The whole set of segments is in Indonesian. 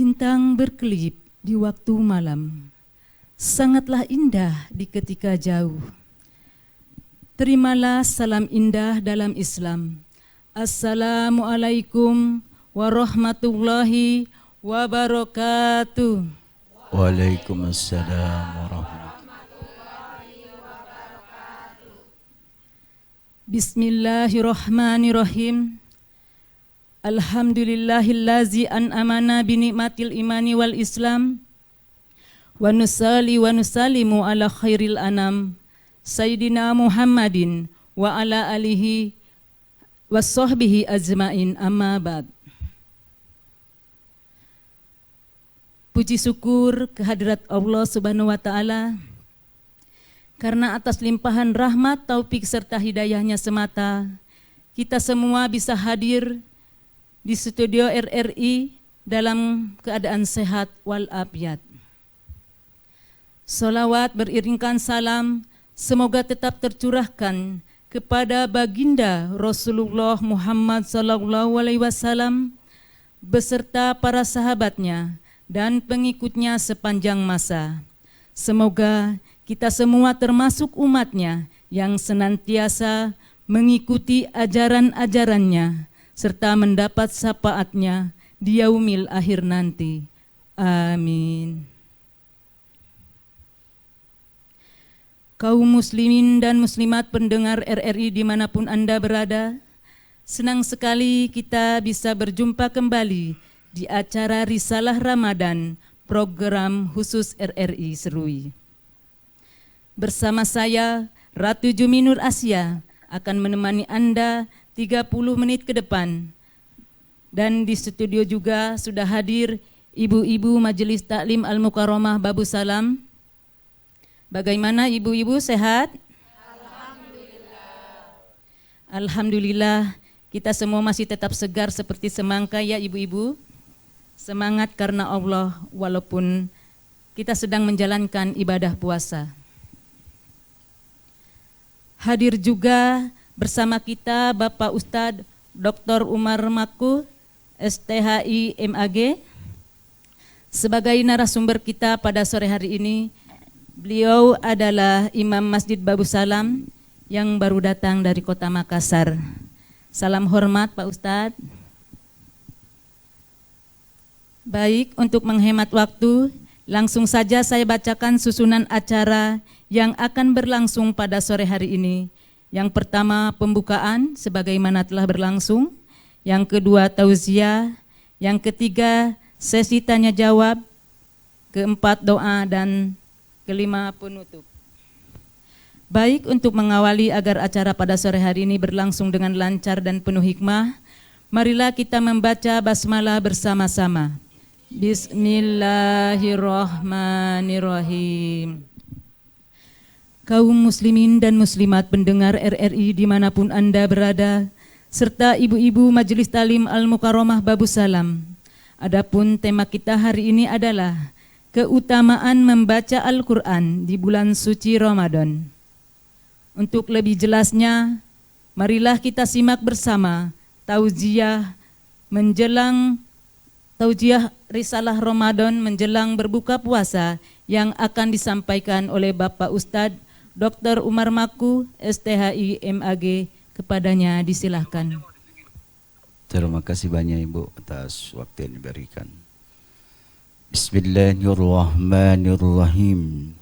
Bintang berkelip di waktu malam, sangatlah indah di ketika jauh. Terimalah salam indah dalam Islam. Assalamualaikum warahmatullahi wabarakatuh. Waalaikumsalam warahmatullahi wabarakatuh. Bismillahirrahmanirrahim. Alhamdulillahillazi an'amana binikmatil imani wal islam. Wa nusallimu ala khairil anam Sayyidina Muhammadin wa ala alihi wa sahbihi ajmain, amma ba'd. Puji syukur kehadirat Allah Subhanahu wa Ta'ala, karena atas limpahan rahmat, taufik serta hidayahnya semata kita semua bisa hadir di studio RRI dalam keadaan sehat walafiat. Salawat beriringkan salam semoga tetap tercurahkan kepada baginda Rasulullah Muhammad SAW beserta para sahabatnya dan pengikutnya sepanjang masa. Semoga kita semua termasuk umatnya yang senantiasa mengikuti ajaran-ajarannya serta mendapat syafaatnya di yaumil akhir nanti. Amin. Kaum muslimin dan muslimat pendengar RRI dimanapun Anda berada, senang sekali kita bisa berjumpa kembali di acara Risalah Ramadan program khusus RRI Serui. Bersama saya, Ratu Jumi Nur Asia, akan menemani Anda 30 menit ke depan. Dan di studio juga sudah hadir ibu-ibu Majelis Taklim Al-Mukarramah Babu Salam. Bagaimana ibu-ibu, sehat? Alhamdulillah. Alhamdulillah, kita semua masih tetap segar seperti semangka ya ibu-ibu. Semangat karena Allah walaupun kita sedang menjalankan ibadah puasa. Hadir juga bersama kita Bapak Ustadz Dr. Umar Maku, STHI MAG. Sebagai narasumber kita pada sore hari ini, beliau adalah Imam Masjid Babu Salam yang baru datang dari Kota Makassar. Salam hormat Pak Ustadz. Baik, untuk menghemat waktu, langsung saja saya bacakan susunan acara yang akan berlangsung pada sore hari ini. Yang pertama pembukaan sebagaimana telah berlangsung, yang kedua tauziah, yang ketiga sesi tanya jawab, keempat doa, dan kelima penutup. Baik, untuk mengawali agar acara pada sore hari ini berlangsung dengan lancar dan penuh hikmah, marilah kita membaca basmalah bersama-sama. Bismillahirrahmanirrahim. Kaum muslimin dan muslimat pendengar RRI dimanapun Anda berada, serta ibu-ibu Majelis Taklim Al-Mukarramah Babu Salam. Adapun tema kita hari ini adalah keutamaan membaca Al-Quran di bulan suci Ramadan. Untuk lebih jelasnya, marilah kita simak bersama tauziah Risalah Ramadan menjelang berbuka puasa yang akan disampaikan oleh Bapak Ustadz Dr. Umar Maku, STHI MAG. Kepadanya disilahkan. Terima kasih banyak Ibu atas waktu yang diberikan. Bismillahirrahmanirrahim.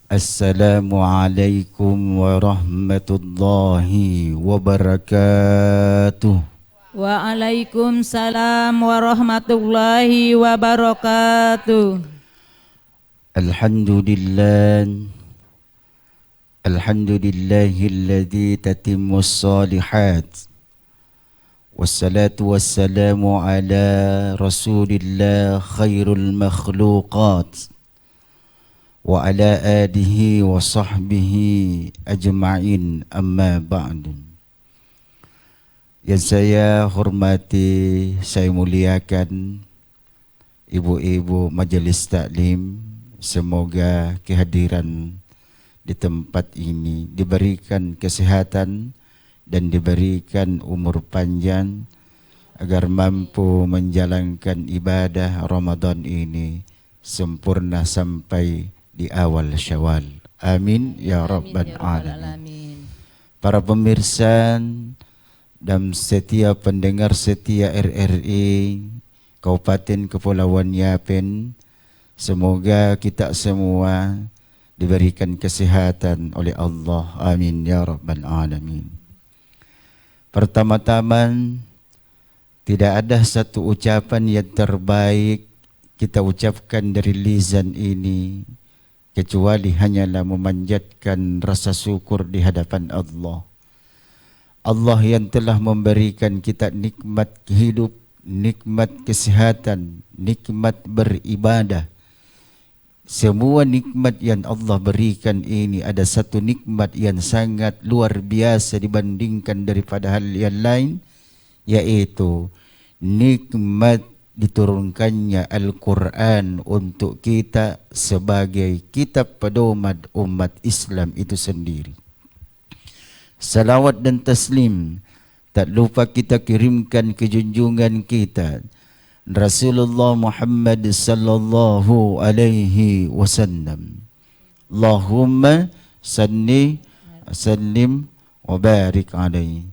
Assalamualaikum warahmatullahi wabarakatuh. Waalaikumsalam warahmatullahi wabarakatuh. Alhamdulillahilladzi tatimmus shalihat. Wassalatu wassalamu ala Rasulillah khairul makhluqat wa ala alihi wa sahbihi ajma'in, amma ba'du. Yang saya hormati, saya muliakan ibu-ibu Majelis Taklim, semoga kehadiran di tempat ini diberikan kesehatan dan diberikan umur panjang agar mampu menjalankan ibadah Ramadan ini sempurna sampai di awal Syawal. Amin ya rabbal alamin. Para pemirsa dan setiap pendengar setia RRI Kabupaten Kepulauan Yapen, semoga kita semua diberikan kesehatan oleh Allah. Amin ya rabbal alamin. Pertama-tama, tidak ada satu ucapan yang terbaik kita ucapkan dari lisan ini kecuali hanyalah memanjatkan rasa syukur di hadapan Allah. Allah yang telah memberikan kita nikmat hidup, nikmat kesehatan, nikmat beribadah. Semua nikmat yang Allah berikan ini ada satu nikmat yang sangat luar biasa dibandingkan daripada hal yang lain, yaitu nikmat diturunkannya Al-Quran untuk kita sebagai kitab pedoman umat Islam itu sendiri. Salawat dan taslim tak lupa kita kirimkan ke junjungan kita Rasulullah Muhammad sallallahu alaihi wasallam. Allahumma salli sallim wa barik alaihi.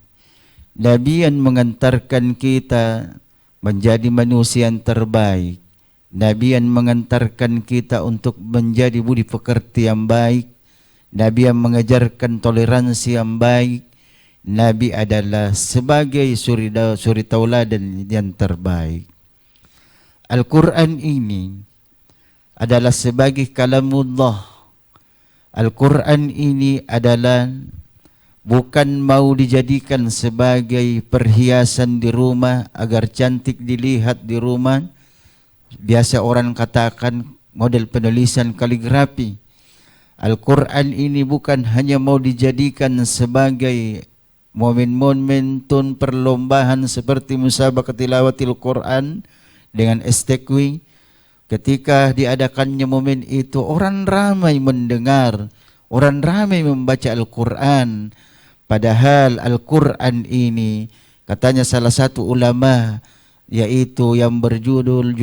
Nabi yang mengantarkan kita menjadi manusia yang terbaik, Nabi yang mengantarkan kita untuk menjadi budi pekerti yang baik, Nabi yang mengajarkan toleransi yang baik. Nabi adalah sebagai suri tauladan yang terbaik. Al-Quran ini adalah sebagai kalamullah. Al-Quran ini adalah bukan mau dijadikan sebagai perhiasan di rumah agar cantik dilihat di rumah. Biasa orang katakan model penulisan kaligrafi. Al-Quran ini bukan hanya mau dijadikan sebagai momen-momentum perlombaan seperti musabaqah tilawatil Quran dengan STQ. Ketika diadakannya momen itu, orang ramai mendengar, orang ramai membaca Al-Quran. Padahal Al-Quran ini, katanya salah satu ulama, yaitu yang judul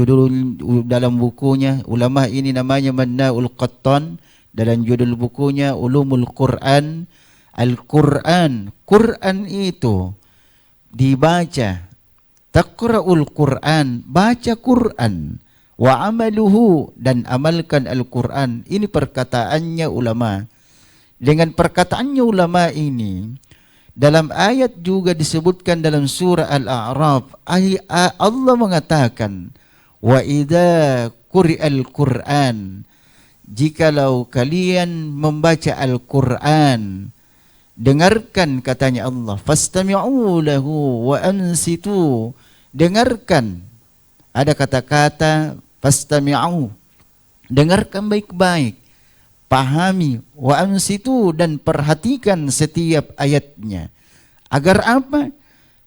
dalam bukunya, ulama ini namanya Mannaul Qattan, dalam judul bukunya Ulumul Quran. Al-Quran, Quran itu dibaca, taqra'ul Quran, baca Quran, wa amaluhu, dan amalkan Al-Quran. Ini perkataannya ulama. Dengan perkataannya ulama ini, dalam ayat juga disebutkan dalam surah Al-A'raf, Allah mengatakan, wa idza quri'al Quran, jikalau kalian membaca Al-Quran, dengarkan, katanya Allah, fastami'u lahu wa ansitu, dengarkan. Ada kata-kata fastami'u, dengarkan baik-baik, pahami, wa ansitu, dan perhatikan setiap ayatnya. Agar apa?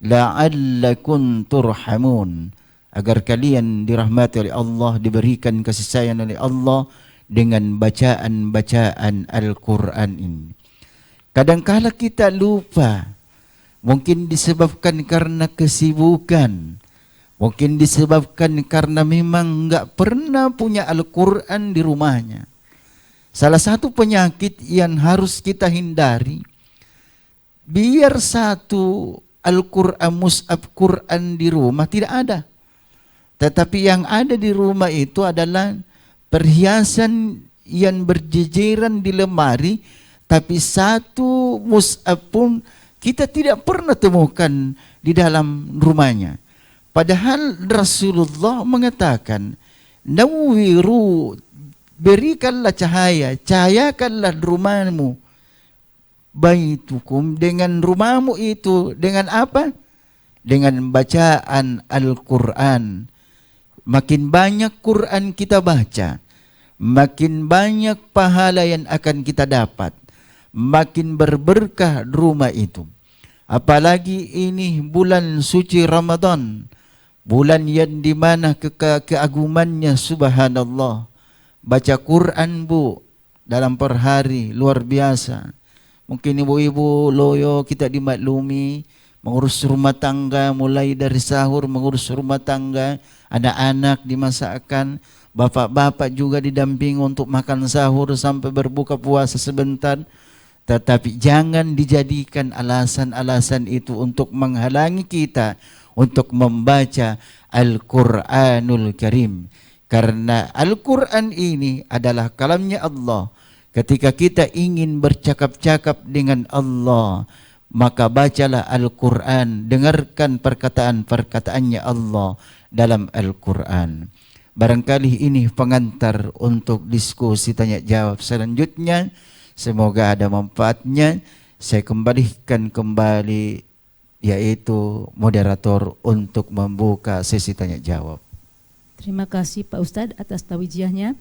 La'allakum turhamun, agar kalian dirahmati oleh Allah, diberikan kasih sayang oleh Allah dengan bacaan-bacaan Al-Quran ini. Kadangkala kita lupa, mungkin disebabkan karena kesibukan, mungkin disebabkan karena memang enggak pernah punya Al-Quran di rumahnya. Salah satu penyakit yang harus kita hindari, biar satu Al-Quran, mushaf Quran di rumah tidak ada. Tetapi yang ada di rumah itu adalah perhiasan yang berjejeran di lemari, tapi satu mushaf pun kita tidak pernah temukan di dalam rumahnya. Padahal Rasulullah mengatakan, nawwiru, berikanlah cahaya, cahayakanlah rumahmu, baitukum, dengan rumahmu itu, dengan apa? Dengan bacaan Al-Quran. Makin banyak Quran kita baca, makin banyak pahala yang akan kita dapat, makin berberkah rumah itu. Apalagi ini bulan suci Ramadan, bulan yang dimana keagumannya subhanallah. Baca Quran bu, dalam per hari luar biasa. Mungkin ibu-ibu loyo kita dimaklumi, mengurus rumah tangga, mulai dari sahur mengurus rumah tangga, anak-anak dimasakkan, bapak-bapak juga didampingi untuk makan sahur sampai berbuka puasa sebentar. Tetapi jangan dijadikan alasan-alasan itu untuk menghalangi kita untuk membaca Al-Quranul Karim. Karena Al-Quran ini adalah kalamnya Allah. Ketika kita ingin bercakap-cakap dengan Allah, maka bacalah Al-Quran, dengarkan perkataan-perkataannya Allah dalam Al-Quran. Barangkali ini pengantar untuk diskusi tanya jawab selanjutnya. Semoga ada manfaatnya. Saya kembalikan kembali yaitu moderator untuk membuka sesi tanya jawab. Terima kasih Pak Ustadz atas taujiahnya.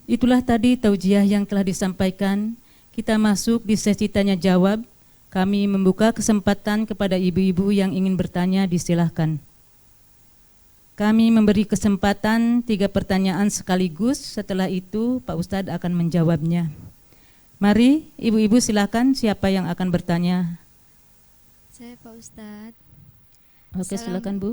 Itulah tadi taujiah yang telah disampaikan. Kita masuk di sesi tanya jawab. Kami membuka kesempatan kepada ibu-ibu yang ingin bertanya, disilahkan. Kami memberi kesempatan 3 pertanyaan sekaligus. Setelah itu Pak Ustadz akan menjawabnya. Mari ibu-ibu silakan, siapa yang akan bertanya? Saya Pak Ustadz. Oke, silakan Bu.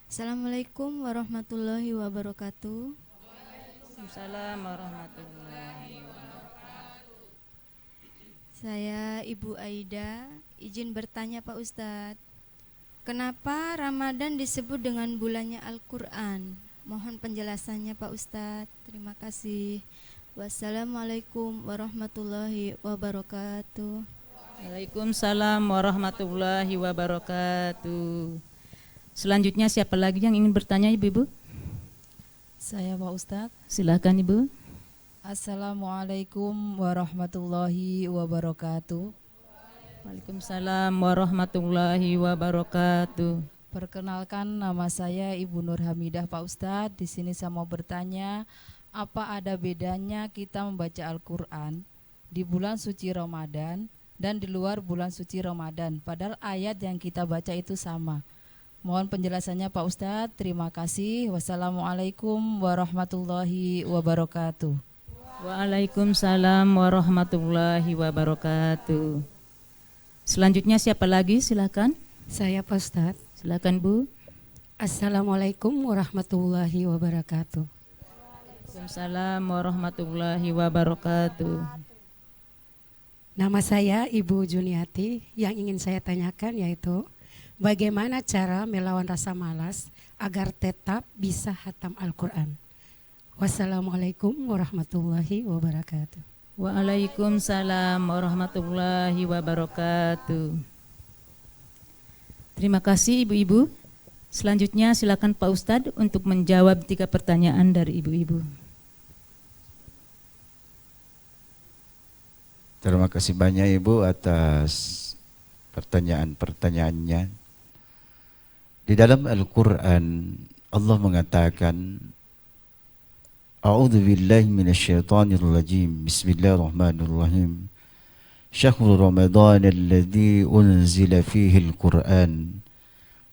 Assalamualaikum warahmatullahi wabarakatuh. Waalaikumsalam warahmatullahi wabarakatuh. Saya Ibu Aida, izin bertanya Pak Ustadz. Kenapa Ramadan disebut dengan bulannya Al-Quran? Mohon penjelasannya Pak Ustadz. Terima kasih. Wassalamualaikum warahmatullahi wabarakatuh. Waalaikumsalam warahmatullahi wabarakatuh. Selanjutnya siapa lagi yang ingin bertanya ibu-ibu? Saya Pak Ustadz. Silakan Ibu. Assalamualaikum warahmatullahi wabarakatuh. Waalaikumsalam warahmatullahi wabarakatuh. Perkenalkan, nama saya Ibu Nur Hamidah Pak Ustadz. Di sini saya mau bertanya, apa ada bedanya kita membaca Al-Quran di bulan suci Ramadan dan di luar bulan suci Ramadan? Padahal ayat yang kita baca itu sama. Mohon penjelasannya Pak Ustadz. Terima kasih. Wassalamualaikum warahmatullahi wabarakatuh. Waalaikumsalam warahmatullahi wabarakatuh. Selanjutnya siapa lagi? Silakan. Saya Pak Ustadz. Silakan Bu. Assalamualaikum warahmatullahi wabarakatuh. Waalaikumsalam warahmatullahi wabarakatuh. Nama saya Ibu Juniati. Yang ingin saya tanyakan yaitu bagaimana cara melawan rasa malas agar tetap bisa hatam Al-Quran. Wassalamualaikum warahmatullahi wabarakatuh. Waalaikumsalam warahmatullahi wabarakatuh. Terima kasih ibu-ibu. Selanjutnya silakan Pak Ustadz untuk menjawab 3 pertanyaan dari ibu-ibu. Terima kasih banyak Ibu atas pertanyaan-pertanyaannya. Di dalam Al-Quran Allah mengatakan, A'udzu billahi minasyaitonir rajim. Bismillahirrahmanirrahim. Syahrul Ramadan alladzi unzila fihi al-Quran.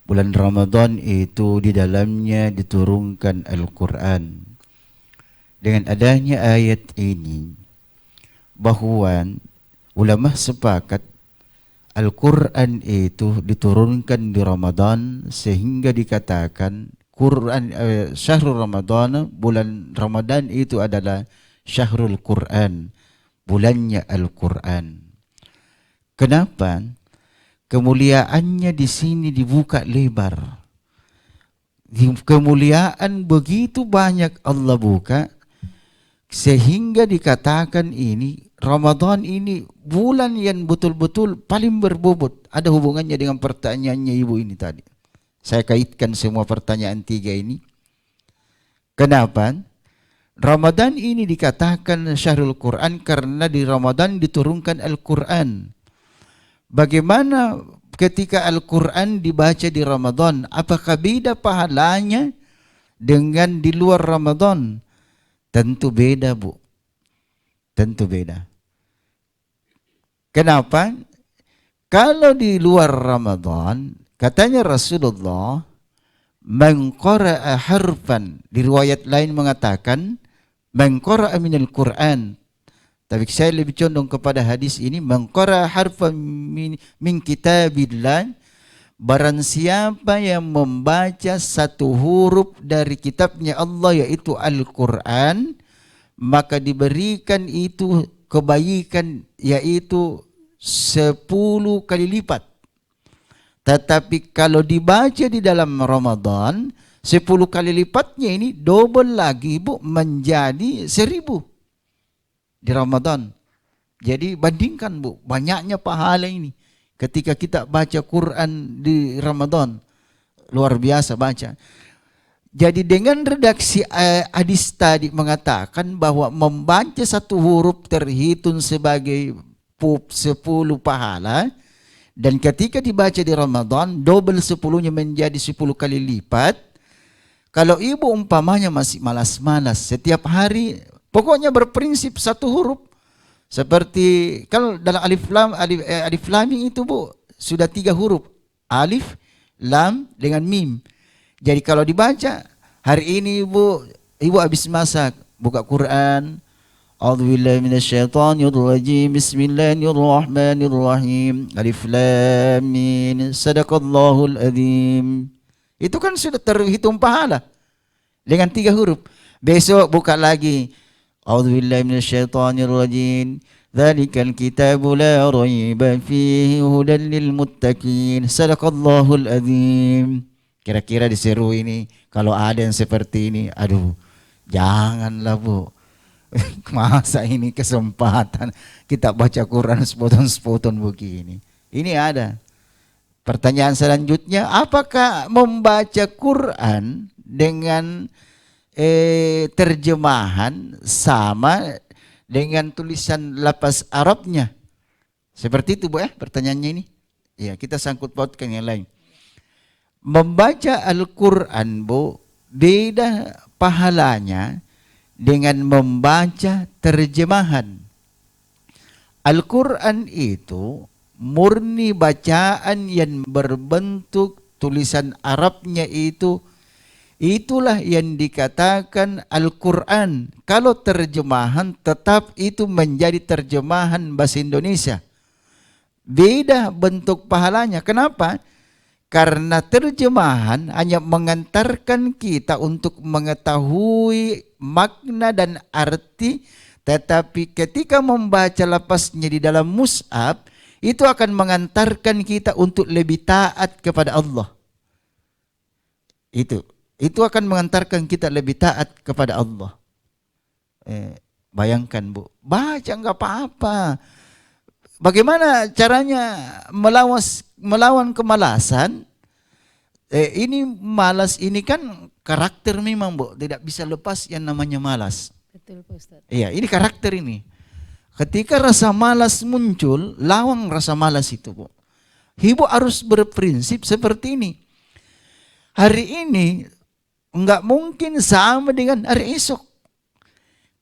Bulan Ramadan itu di dalamnya diturunkan Al-Quran. Dengan adanya ayat ini, bahwa ulama sepakat Al-Quran itu diturunkan di Ramadan, sehingga dikatakan Syahrul Ramadan, bulan Ramadan itu adalah Syahrul Quran, bulannya Al-Quran. Kenapa? Kemuliaannya di sini dibuka lebar. Kemuliaan begitu banyak Allah buka, sehingga dikatakan ini Ramadan ini bulan yang betul-betul paling berbobot. Ada hubungannya dengan pertanyaannya Ibu ini tadi. Saya kaitkan semua pertanyaan 3 ini. Kenapa? Ramadan ini dikatakan Syahrul Quran karena di Ramadan diturunkan Al-Quran. Bagaimana ketika Al-Quran dibaca di Ramadan? Apakah beda pahalanya dengan di luar Ramadan? Tentu beda Bu. Tentu beda. Kenapa? Kalau di luar Ramadan, katanya Rasulullah, man qara'a harfan, di riwayat lain mengatakan man qara'a minal Qur'an. Tapi saya lebih condong kepada hadis ini, man qara'a harfan min kitabillah, barang siapa yang membaca satu huruf dari kitabnya Allah yaitu Al-Quran, maka diberikan itu kebaikan yaitu 10 kali lipat. Tetapi kalau dibaca di dalam Ramadan, 10 kali lipatnya ini double lagi Bu, menjadi 1000 di Ramadan. Jadi bandingkan Bu, banyaknya pahala ini ketika kita baca Quran di Ramadan. Luar biasa baca. Jadi dengan redaksi hadis tadi mengatakan bahwa membaca satu huruf terhitung sebagai 10 pahala. Dan ketika dibaca di Ramadan, double 10-nya menjadi 10 kali lipat. Kalau ibu umpamanya masih malas-malas, setiap hari pokoknya berprinsip satu huruf. Seperti kalau dalam alif lam mim itu Bu, sudah 3 huruf. Alif, lam dengan mim. Jadi kalau dibaca hari ini ibu habis masak, buka Quran. A'udzubillahi minasyaitonirrajim. Bismillahirrahmanirrahim. Alif lam mim. Shadaqallahul adzim. Itu kan sudah terhitung pahala dengan 3 huruf. Besok buka lagi. A'udzubillahi minasyaitonirrajim. Dzalikal kitabu la raiba fihi hudan lil muttaqin. Shadaqallahul adzim. Kira-kira diseru ini kalau ada yang seperti ini, aduh, janganlah Bu. Masa ini kesempatan kita baca Quran sepotong-sepotong begini. Ini ada. Pertanyaan selanjutnya, apakah membaca Quran dengan terjemahan sama dengan tulisan lapas Arabnya? Seperti itu Bu ya pertanyaannya ini. Ya, kita sangkut pautkan yang lain. Membaca Al-Quran Bu, beda pahalanya dengan membaca terjemahan. Al-Quran itu murni bacaan yang berbentuk tulisan Arabnya itu, itulah yang dikatakan Al-Quran. Kalau terjemahan tetap itu menjadi terjemahan bahasa Indonesia. Beda bentuk pahalanya. Kenapa? Karena terjemahan hanya mengantarkan kita untuk mengetahui makna dan arti, tetapi ketika membaca lapasnya di dalam mushaf, itu akan mengantarkan kita untuk lebih taat kepada Allah. Itu akan mengantarkan kita lebih taat kepada Allah. Bayangkan Bu, baca enggak apa-apa. Bagaimana caranya melawan kemalasan? Ini malas ini kan karakter memang Bu, tidak bisa lepas yang namanya malas. Betul Pak Ustaz. Iya, ini karakter ini. Ketika rasa malas muncul, lawan rasa malas itu Bu. Ibu harus berprinsip seperti ini. Hari ini enggak mungkin sama dengan hari esok.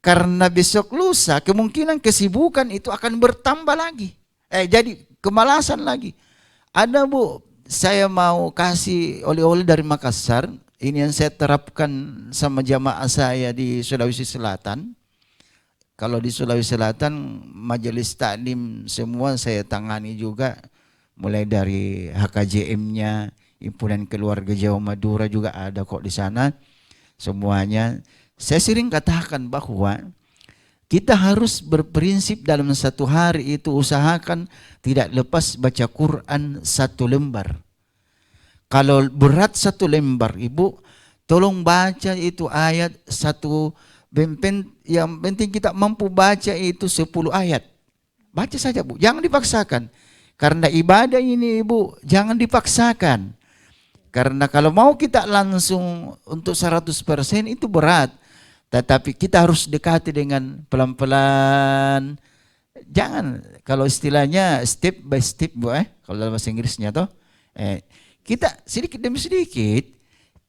Karena besok lusa kemungkinan kesibukan itu akan bertambah lagi. Jadi kemalasan lagi. Ada Bu, saya mau kasih oleh-oleh dari Makassar. Ini yang saya terapkan sama jamaah saya di Sulawesi Selatan. Kalau di Sulawesi Selatan majelis taklim semua saya tangani juga. Mulai dari HKJM-nya, Himpunan Keluarga Jawa Madura juga ada kok di sana. Semuanya. Saya sering katakan bahwa kita harus berprinsip dalam satu hari itu usahakan tidak lepas baca Quran 1 lembar. Kalau berat 1 lembar, Ibu tolong baca itu ayat 1. Yang penting kita mampu baca itu 10 ayat. Baca saja Bu, jangan dipaksakan. Karena ibadah ini Ibu, jangan dipaksakan. Karena kalau mau kita langsung untuk 100% itu berat. Tetapi kita harus dekati dengan pelan-pelan. Jangan, kalau istilahnya step by step Bu, kalau dalam bahasa Inggrisnya toh. Kita sedikit demi sedikit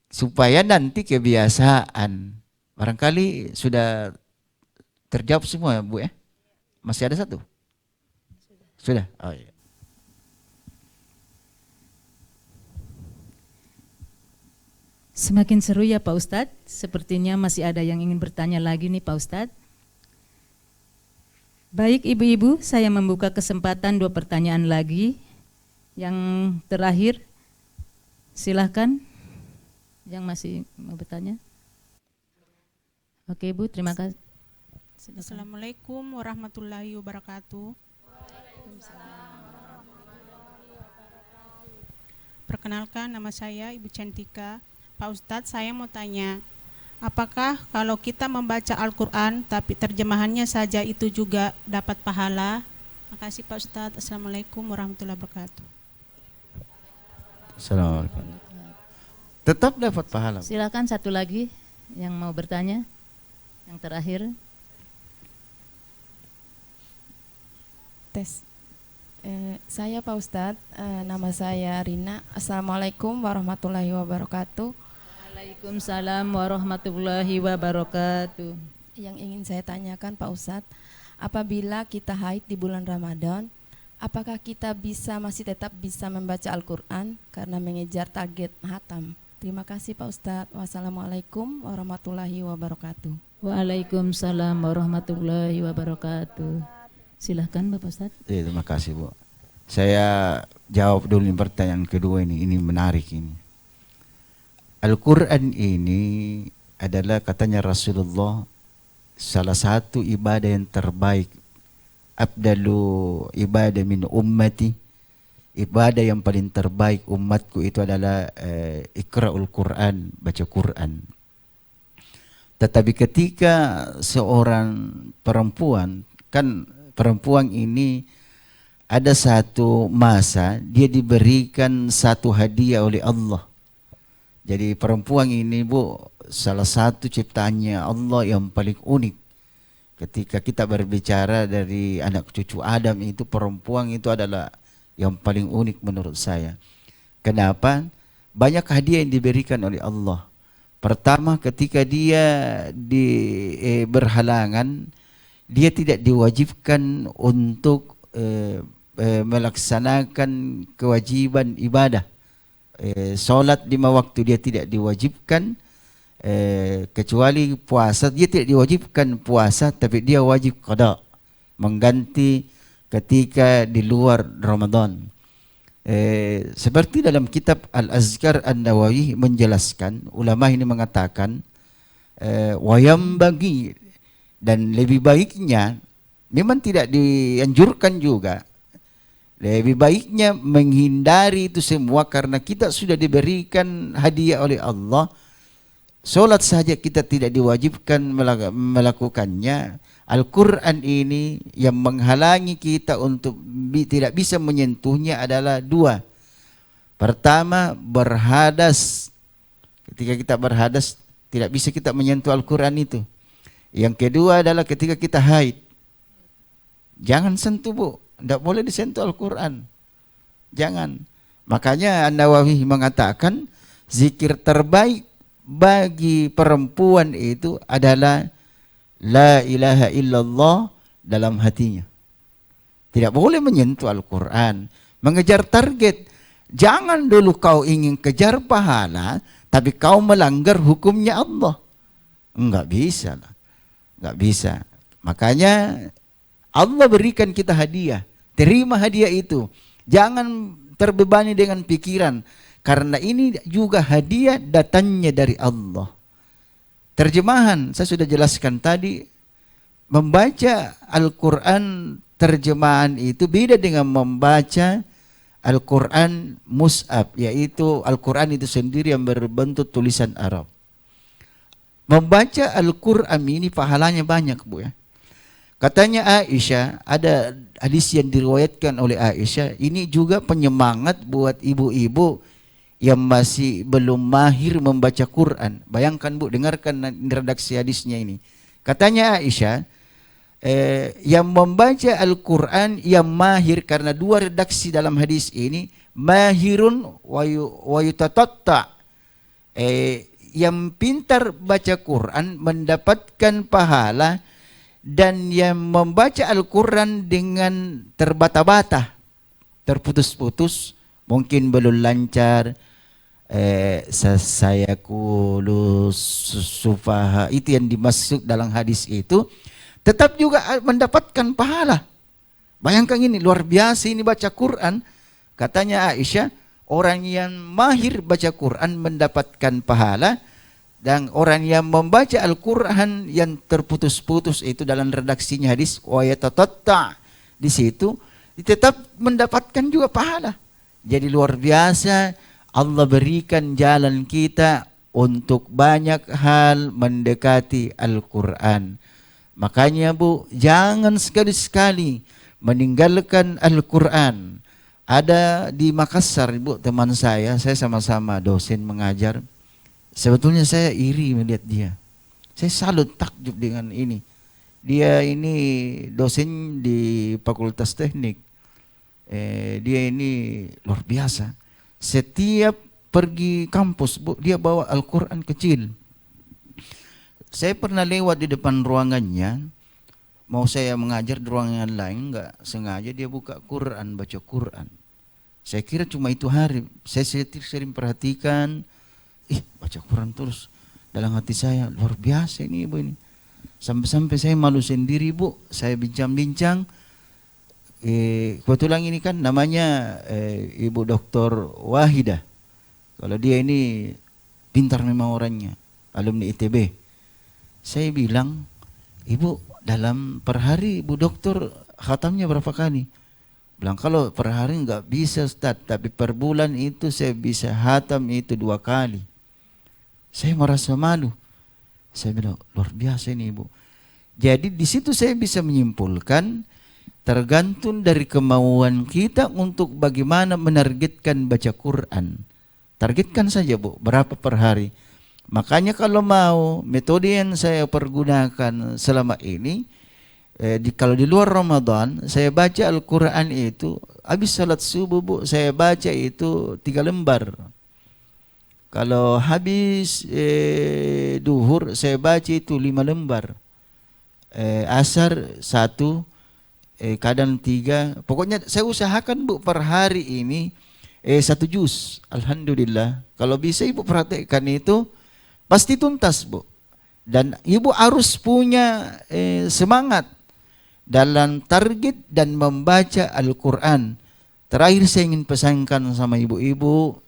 supaya nanti kebiasaan. Barangkali sudah terjawab semua Bu ya. Masih ada satu? Sudah. Oh, iya. Semakin seru ya Pak Ustadz. Sepertinya masih ada yang ingin bertanya lagi nih Pak Ustadz. Baik ibu-ibu, saya membuka kesempatan 2 pertanyaan lagi. Yang terakhir Silahkan yang masih mau bertanya. Oke Bu, terima kasih. Silakan. Assalamualaikum warahmatullahi wabarakatuh. Perkenalkan, nama saya Ibu Cantika. Pak Ustadz, saya mau tanya, apakah kalau kita membaca Al-Quran tapi terjemahannya saja itu juga dapat pahala? Makasih Pak Ustadz. Assalamualaikum warahmatullahi wabarakatuh. Assalamualaikum. Tetap dapat pahala. Silakan satu lagi yang mau bertanya. Yang terakhir. Tes. Saya Pak Ustadz, nama saya Rina. Assalamualaikum warahmatullahi wabarakatuh. Waalaikumsalam warahmatullahi wabarakatuh. Yang ingin saya tanyakan Pak Ustadz, apabila kita haid di bulan Ramadan, apakah kita masih tetap bisa membaca Al-Quran karena mengejar target hatam? Terima kasih Pak Ustadz. Wassalamualaikum warahmatullahi wabarakatuh. Waalaikumsalam warahmatullahi wabarakatuh. Silahkan Bapak Ustadz. Terima kasih Bu. Saya jawab dulu pertanyaan kedua ini menarik ini. Al-Quran ini adalah katanya Rasulullah salah satu ibadah yang terbaik. Abdalu ibadah min ummati, ibadah yang paling terbaik umatku itu adalah ikra'ul Quran, baca Quran. Tetapi ketika seorang perempuan, kan perempuan ini ada satu masa dia diberikan satu hadiah oleh Allah. Jadi perempuan ini Bu, salah satu ciptaannya Allah yang paling unik. Ketika kita berbicara dari anak cucu Adam itu, perempuan itu adalah yang paling unik menurut saya. Kenapa? Banyak hadiah yang diberikan oleh Allah. Pertama, ketika dia berhalangan, dia tidak diwajibkan untuk melaksanakan kewajiban ibadah. Solat 5 waktu dia tidak diwajibkan, kecuali puasa dia tidak diwajibkan puasa, tapi dia wajib qada, mengganti ketika di luar Ramadan. Seperti dalam kitab Al-Azkar An-Nawawi menjelaskan, ulama ini mengatakan wayam bagi, dan lebih baiknya, memang tidak dianjurkan juga, lebih baiknya menghindari itu semua karena kita sudah diberikan hadiah oleh Allah. Solat saja kita tidak diwajibkan melakukannya. Al-Quran ini yang menghalangi kita untuk tidak bisa menyentuhnya adalah 2. Pertama, berhadas. Ketika kita berhadas tidak bisa kita menyentuh Al-Quran itu. Yang kedua adalah ketika kita haid. Jangan sentuh Bu, tidak boleh disentuh Al-Quran. Jangan. Makanya An-Nawawi mengatakan zikir terbaik bagi perempuan itu adalah la ilaha illallah dalam hatinya. Tidak boleh menyentuh Al-Quran. Mengejar target. Jangan dulu kau ingin kejar pahala, tapi kau melanggar hukumnya Allah. Enggak bisa lah. Enggak bisa. Makanya Allah berikan kita hadiah. Terima hadiah itu. Jangan terbebani dengan pikiran. Karena ini juga hadiah datangnya dari Allah. Terjemahan, saya sudah jelaskan tadi. Membaca Al-Quran terjemahan itu beda dengan membaca Al-Quran mushaf. Yaitu Al-Quran itu sendiri yang berbentuk tulisan Arab. Membaca Al-Quran ini pahalanya banyak Bu ya. Katanya Aisyah, ada hadis yang diriwayatkan oleh Aisyah, ini juga penyemangat buat ibu-ibu yang masih belum mahir membaca Quran. Bayangkan Bu, dengarkan redaksi hadisnya ini. Katanya Aisyah, yang membaca Al-Quran yang mahir, karena 2 redaksi dalam hadis ini, mahirun wa yutatatta, yang pintar baca Quran mendapatkan pahala, dan yang membaca Al-Quran dengan terbata-bata, terputus-putus, mungkin belum lancar, saya kulus sufaha, itu yang dimaksud dalam hadis itu, tetap juga mendapatkan pahala. Bayangkan ini, luar biasa ini baca Quran. Katanya Aisyah, Orang yang mahir baca Quran mendapatkan pahala, dan orang yang membaca Al-Quran yang terputus-putus itu dalam redaksinya hadis wa yatatatta, di situ tetap mendapatkan juga pahala. Jadi luar biasa Allah berikan jalan kita untuk banyak hal mendekati Al-Quran. Makanya Bu, jangan sekali-sekali meninggalkan Al-Quran. Ada di Makassar Ibu, teman saya sama-sama dosen mengajar. Sebetulnya saya iri melihat dia. Saya salut takjub dengan ini. Dia ini dosen di Fakultas Teknik. Dia ini luar biasa. Setiap pergi kampus, Bu, dia bawa Al-Quran kecil. Saya pernah lewat di depan ruangannya. Mau saya mengajar di ruangan lain, enggak sengaja dia buka Quran, baca Quran. Saya kira cuma itu hari. Saya sering perhatikan, baca Quran terus. Dalam hati saya, luar biasa ini Ibu ini. Sampai-sampai saya malu sendiri Bu. Saya bincang-bincang. Kebetulan ini kan namanya Ibu Dr. Wahidah. Kalau dia ini pintar memang orangnya, alumni ITB. Saya bilang, Ibu dalam per hari Ibu Dokter khatamnya berapa kali? Bilang kalau per hari enggak bisa Ustaz, tapi per bulan itu saya bisa khatam itu 2 kali. Saya merasa malu. Saya bilang luar biasa ini Ibu. Jadi di situ saya bisa menyimpulkan tergantung dari kemauan kita untuk bagaimana menargetkan baca Quran. Targetkan saja Bu, berapa per hari. Makanya kalau mau metode yang saya pergunakan selama ini, kalau di luar Ramadan saya baca Al-Quran itu habis salat subuh Bu, saya baca itu 3 lembar. Kalau habis duhur saya baca itu 5 lembar. Asar 1, kadang 3. Pokoknya saya usahakan Bu per hari ini 1 juz. Alhamdulillah. Kalau bisa Ibu perhatikan itu pasti tuntas Bu. Dan Ibu harus punya semangat dalam target dan membaca Al-Quran. Terakhir saya ingin pesankan sama ibu-ibu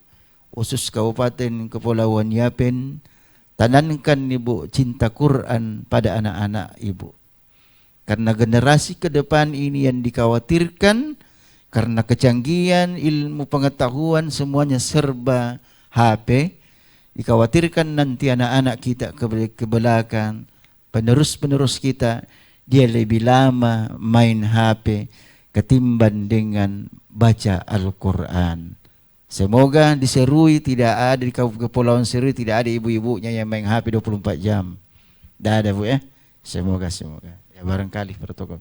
khusus Kabupaten Kepulauan Yapen, tanamkan Ibu cinta Quran pada anak-anak Ibu. Karena generasi ke depan ini yang dikhawatirkan karena kecanggihan ilmu pengetahuan semuanya serba HP. Dikhawatirkan nanti anak-anak kita ke belakang, penerus-penerus kita, dia lebih lama main HP ketimbang dengan baca Al-Quran. Semoga diserui tidak ada di Kepulauan Serui tidak ada ibu-ibunya yang main HP 24 jam. Tidak ada Bu ya. Semoga. Ya barangkali protokol.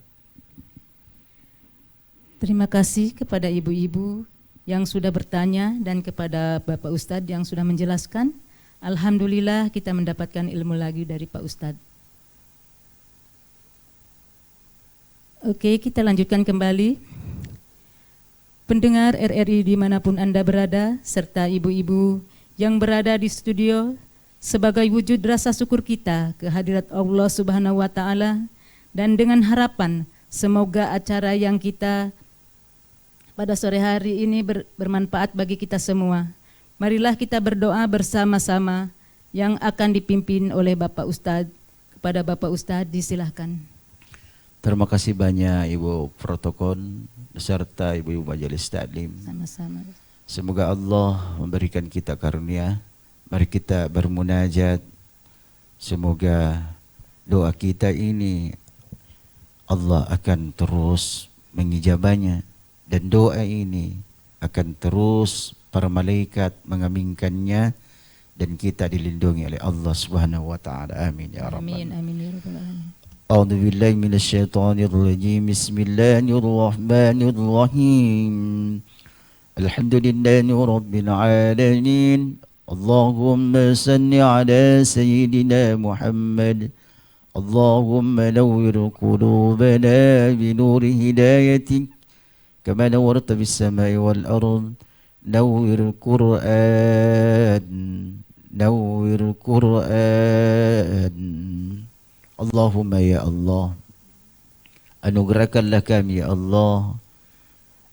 Terima kasih kepada ibu-ibu yang sudah bertanya dan kepada Bapak Ustadz yang sudah menjelaskan. Alhamdulillah kita mendapatkan ilmu lagi dari Pak Ustadz. Oke, kita lanjutkan kembali. Pendengar RRI dimanapun Anda berada, serta ibu-ibu yang berada di studio, sebagai wujud rasa syukur kita kehadirat Allah Subhanahu wa Ta'ala, dan dengan harapan semoga acara yang kita pada sore hari ini bermanfaat bagi kita semua. Marilah kita berdoa bersama-sama yang akan dipimpin oleh Bapak Ustadz. Kepada Bapak Ustadz disilahkan. Terima kasih banyak Ibu Protokol beserta ibu-ibu majelis taklim. Sama-sama. Semoga Allah memberikan kita karunia. Mari kita bermunajat. Semoga doa kita ini Allah akan terus mengijabahnya, dan doa ini akan terus para malaikat mengaminkannya, dan kita dilindungi oleh Allah Subhanahu wa Ta'ala. Amin ya rabbal alamin. Amin ya rabbal alamin. A'udzu billahi minasyaitonir rajim. Bismillahirrahmanirrahim. Alhamdulillahi rabbil alamin. Allahumma salli ala sayyidina Muhammad. Allahumma nawwir qulubana bi nuri hidayatik kama nawwarta bis samai wal ard. Nawwir Quran. Allahumma ya Allah, anugerahkanlah kami ya Allah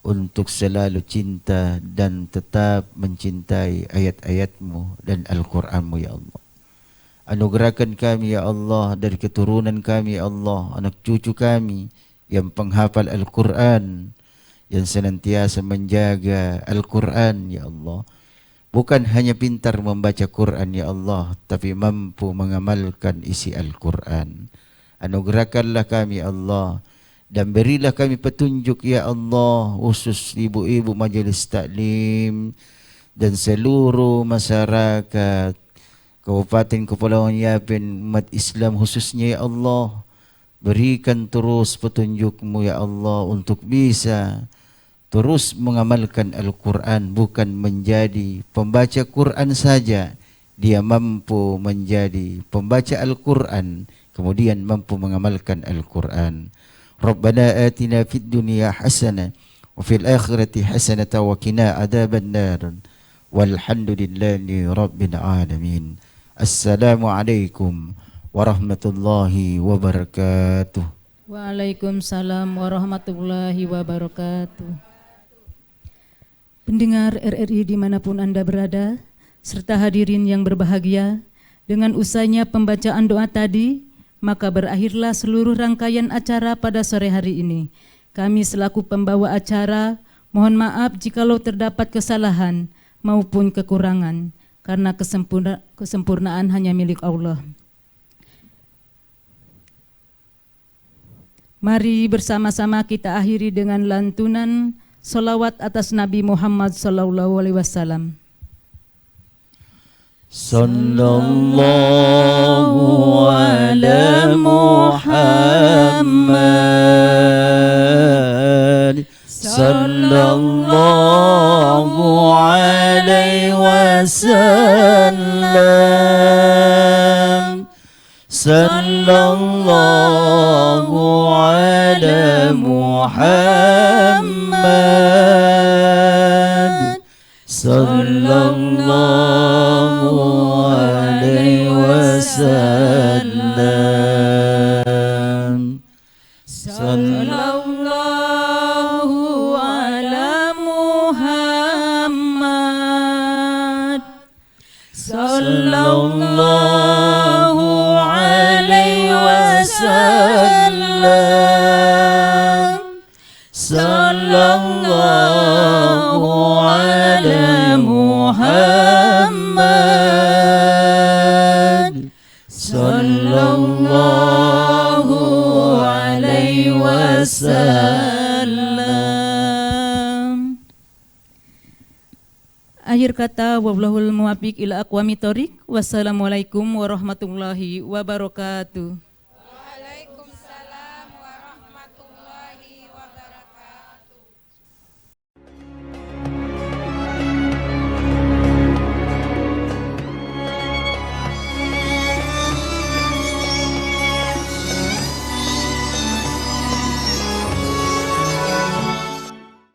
untuk selalu cinta dan tetap mencintai ayat-ayat-Mu dan Al-Quran-Mu ya Allah. Anugerahkan kami ya Allah dari keturunan kami ya Allah, anak cucu kami yang penghafal Al-Quran, yang senantiasa menjaga Al-Quran ya Allah. Bukan hanya pintar membaca Quran ya Allah, tapi mampu mengamalkan isi Al-Quran. Anugerahkanlah kami ya Allah, dan berilah kami petunjuk ya Allah, khusus ibu-ibu majelis taklim dan seluruh masyarakat Kabupaten Kepulauan Yapin, umat Islam khususnya ya Allah. Berikan terus petunjuk-Mu ya Allah untuk bisa terus mengamalkan Al-Quran, bukan menjadi pembaca Quran saja. Dia mampu menjadi pembaca Al-Quran, kemudian mampu mengamalkan Al-Quran. Rabbana atina fid dunya hasanah wa fil akhirati hasanah wa qina adzaban nar. Walhamdulillahi rabbil alamin. Assalamualaikum warahmatullahi wabarakatuh. Waalaikumsalam warahmatullahi wabarakatuh. Pendengar RRI dimanapun Anda berada, serta hadirin yang berbahagia, dengan usainya pembacaan doa tadi, maka berakhirlah seluruh rangkaian acara pada sore hari ini. Kami selaku pembawa acara, mohon maaf jikalau terdapat kesalahan maupun kekurangan, karena kesempurnaan hanya milik Allah. Mari bersama-sama kita akhiri dengan lantunan salawat atas Nabi Muhammad SAW. Sallallahu ala Muhammad, sallallahu alaihi wasallam, sallallahu ala Muhammad, sallallahu alaihi wasallam, sallallahu ala Muhammad, sallallahu alaihi wasallam, sallallahu ala Muhammad, sallallahu alaihi wasallam. Akhir kata, wallahul muwaffiq ila aqwamit thoriq. Wassalamualaikum warahmatullahi wabarakatuh.